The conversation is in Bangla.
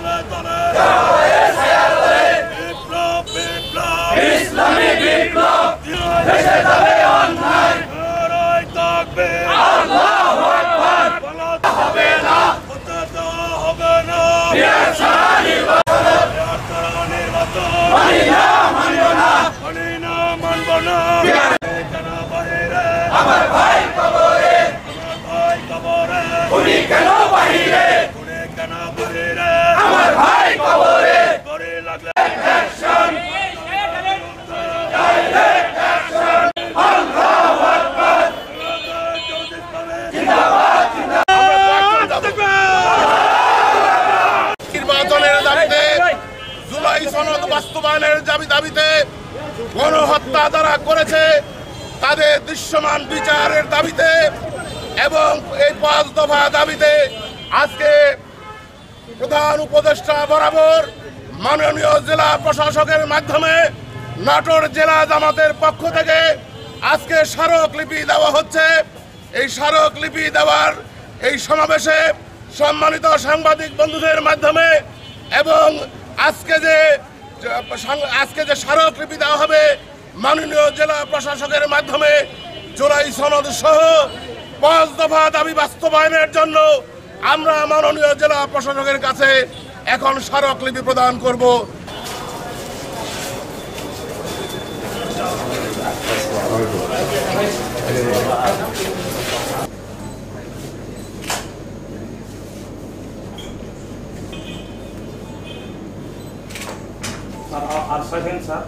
তলে তলে বিপ্লব বিপ্লব ইসলামী বিপ্লব দেশে যাবে অন্যায় নারায়ে তাকবীর আল্লাহু আকবার পালাতে হবে না হতে দেওয়া হবে না বিয়ার ছাড়া নির্বাচন মানি না মানব না মানি না মানব না কেন বাইরে আমার ভাই কবরে আমার ভাই কবরে উনি কেন বাহিরে উনি কেন বাইরে আমার ভাই কবরে গড়ি লাগলে অ্যাকশন ডাইরেক্ট অ্যাকশন আল্লাহু আকবার জিন্দাবাদ নির্বাচনের দাবিতে জুলাই সনদ বাস্তবায়নের দাবিতে গণহত্যা যারা করেছে তাদের দৃশ্যমান বিচারের দাবিতে এবং এই 5 দফা দাবিতে আজকে প্রধান উপদেষ্টা বরাবর মাননীয় জেলা প্রশাসকের মাধ্যমে নাটোর জেলা জামাতের পক্ষ থেকে আজকে স্মারকলিপি দেওয়া হচ্ছে। এই স্মারকলিপি দেওয়ার এই সমাবেশে সম্মানিত সাংবাদিক বন্ধুদের মাধ্যমে এবং আজকে যে স্মারকলিপি দেওয়া হবে মাননীয় জেলা প্রশাসকের মাধ্যমে জুলাই সনদ সহ 5 দফা দাবি বাস্তবায়নের জন্য আমরা মাননীয় জেলা প্রশাসকের কাছে এখন স্মারকলিপি প্রদান করব। আর 5 সেকেন্ড স্যার।